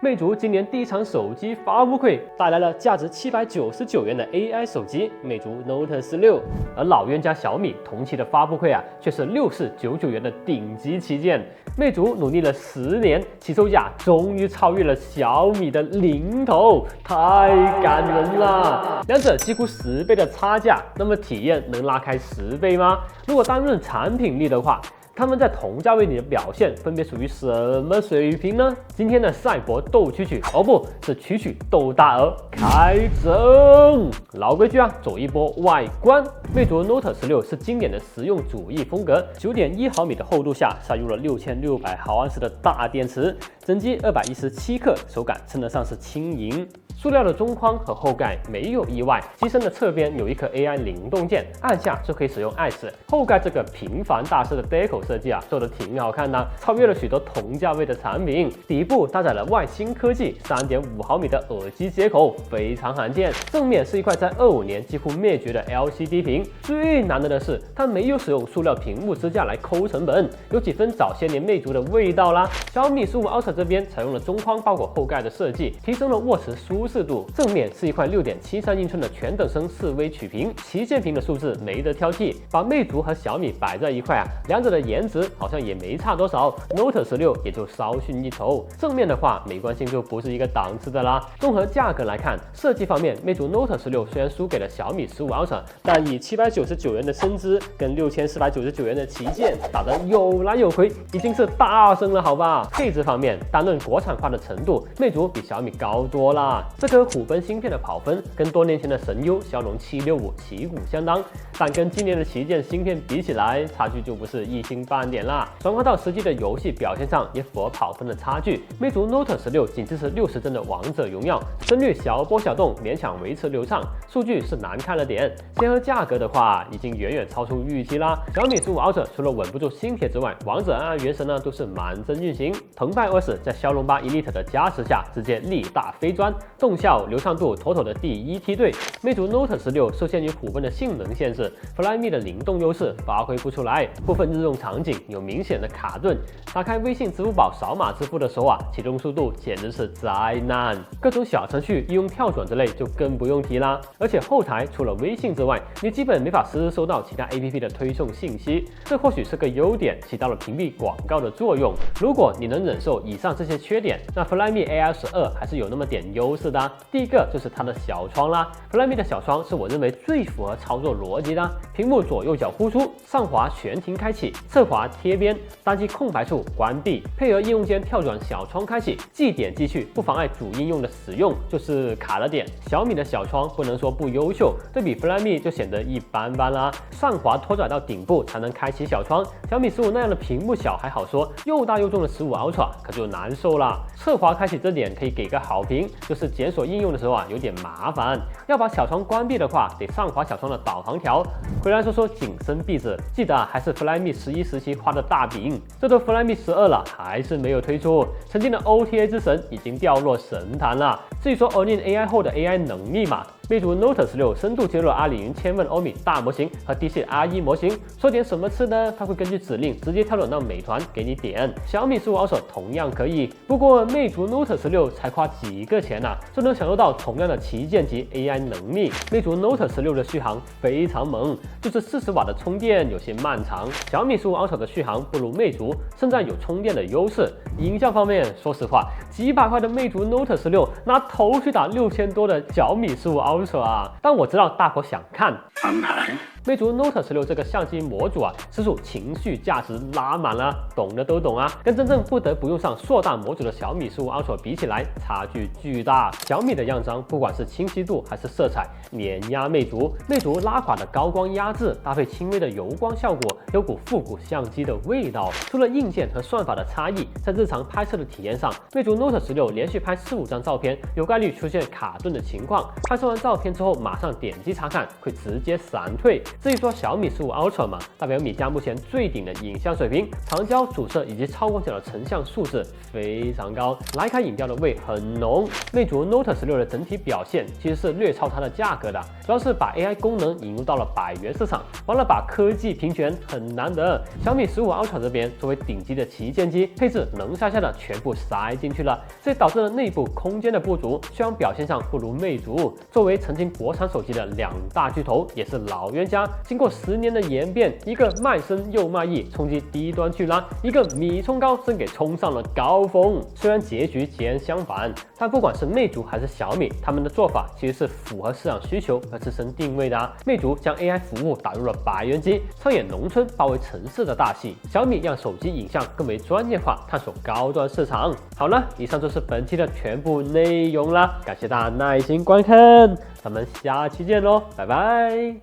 魅族今年第一场手机发布会带来了价值799元的 AI 手机魅族 Note 16，而老冤家小米同期的发布会却是6499元的顶级旗舰。魅族努力了10年，其售价终于超越了小米的零头，太感人了！两者几乎10倍的差价，那么体验能拉开10倍吗？如果单论产品力的话，他们在同价位里的表现分别属于什么水平呢？今天的赛博斗蛐蛐，哦不是蛐蛐斗大鹅，开整！老规矩走一波外观。魅族 Note 16是经典的实用主义风格，9.1毫米的厚度下塞入了6600毫安时的大电池，整机217克，手感称得上是轻盈。塑料的中框和后盖没有意外，机身的侧边有一颗 AI 灵动键，按下就可以使用 ICE。后盖这个平凡大师的 Deco 设计做得挺好看的，超越了许多同价位的产品。底部搭载了外星科技3.5毫米的耳机接口，非常罕见。正面是一块在25年几乎灭绝的 LCD 屏，最难得的是它没有使用塑料屏幕支架来抠成本，有几分早些年魅族的味道啦。小米15 Ultra 这边采用了中框包裹后盖的设计，提升了握持舒适度。正面是一块6.73英寸的全等身4V 曲屏，旗舰屏的数字没得挑剔。把魅族和小米摆在一块两者的颜值好像也没差多少 ，Note 16也就稍逊一筹。正面的话，美观性就不是一个档次的啦。综合价格来看，设计方面，魅族 Note 16虽然输给了小米15 Ultra， 但以799元的身姿跟6499元的旗舰打得有来有回，已经是大升了，好吧？配置方面，单论国产化的程度，魅族比小米高多啦。这颗虎贲芯片的跑分跟多年前的神优骁龙765旗鼓相当，但跟今年的旗舰芯片比起来，差距就不是一星半点啦。转换到实际的游戏表现上，也符合跑分的差距。魅族 Note 16仅支持60帧的王者荣耀，帧率小波小动，勉强维持流畅，数据是难看了点。结合价格的话，已经远远超出预期啦。小米15 Ultra 除了稳不住芯片之外，王者原神都是满帧运行。澎湃OS在骁龙8 Elite 的加持下，直接力大飞砖，动效、流畅度妥妥的第一梯队。魅族 Note 16受限于虎贲的性能限制 ，Flyme 的灵动优势发挥不出来，部分日用场景有明显的卡顿。打开微信、支付宝扫码支付的时候启动速度简直是灾难。各种小程序应用跳转之类就更不用提啦。而且后台除了微信之外，你基本没法实时收到其他 APP 的推送信息，这或许是个优点，起到了屏蔽广告的作用。如果你能忍受以上这些缺点，那 Flyme AI 12还是有那么点优势的。第一个就是它的小窗啦 ，Flyme 的小窗是我认为最符合操作逻辑的。屏幕左右脚呼出，上滑悬停开启，侧滑贴边，单击空白处关闭，配合应用间跳转小窗开启，即点即去，不妨碍主应用的使用，就是卡了点。小米的小窗不能说不优秀，对比 Flyme 就显得一般般啦。上滑拖拽到顶部才能开启小窗，小米15那样的屏幕小还好说，又大又重的15 Ultra 可就难受啦。侧滑开启这点可以给个好评，就是检索应用的时候有点麻烦。要把小窗关闭的话，得上滑小窗的导航条。回来说紧身壁纸，记得还是 Flyme 11时期画的大饼，这都 Flyme 12了，还是没有推出。曾经的 OTA 之神已经掉落神坛了。至于说 Onion AI 后的 AI 能力嘛，魅族 Note 16深度接入了阿里云千问欧米大模型和 DeepSeek R1模型，说点什么吃呢？它会根据指令直接跳转到美团给你点。小米15 Ultra 同样可以，不过魅族 Note 16才花几个钱就能享受到同样的旗舰级 AI 能力。魅族 Note 16的续航非常猛，就是40瓦的充电有些漫长。小米15 Ultra 的续航不如魅族，胜在有充电的优势。影像方面，说实话，几百块的魅族 Note 16拿头去打6000多的小米15 Ultra但我知道大伙想看。魅族 Note 16这个相机模组实属情绪价值拉满了，懂的都懂跟真正不得不用上硕大模组的小米15 Ultra 比起来，差距巨大。小米的样张不管是清晰度还是色彩，碾压魅族。魅族拉垮的高光压制搭配轻微的油光效果，有股复古相机的味道。除了硬件和算法的差异，在日常拍摄的体验上，魅族 Note 16连续拍4-5张照片，有概率出现卡顿的情况。拍摄完照片之后，马上点击查看，会直接闪退。至于说小米15 Ultra 嘛，代表米家目前最顶的影像水平，长焦、主摄以及超广角的成像素质非常高，徕卡影调的味很浓。魅族 Note 16的整体表现其实是略超它的价格的，主要是把 AI 功能引入到了100元市场，完了把科技平权很难得。小米15 Ultra 这边作为顶级的旗舰机，配置能下的全部塞进去了，这导致了内部空间的不足，虽然表现上不如魅族。作为曾经国产手机的2大巨头，也是老冤家，经过10年的演变，一个卖身又卖艺，冲击低端去拉，一个米冲高，真给冲上了高峰。虽然结局截然相反，但不管是魅族还是小米，他们的做法其实是符合市场需求和自身定位的啊。魅族将 AI 服务打入了100元机，上演农村包围城市的大戏；小米让手机影像更为专业化，探索高端市场。好了，以上就是本期的全部内容啦，感谢大家耐心观看，咱们下期见喽，拜拜。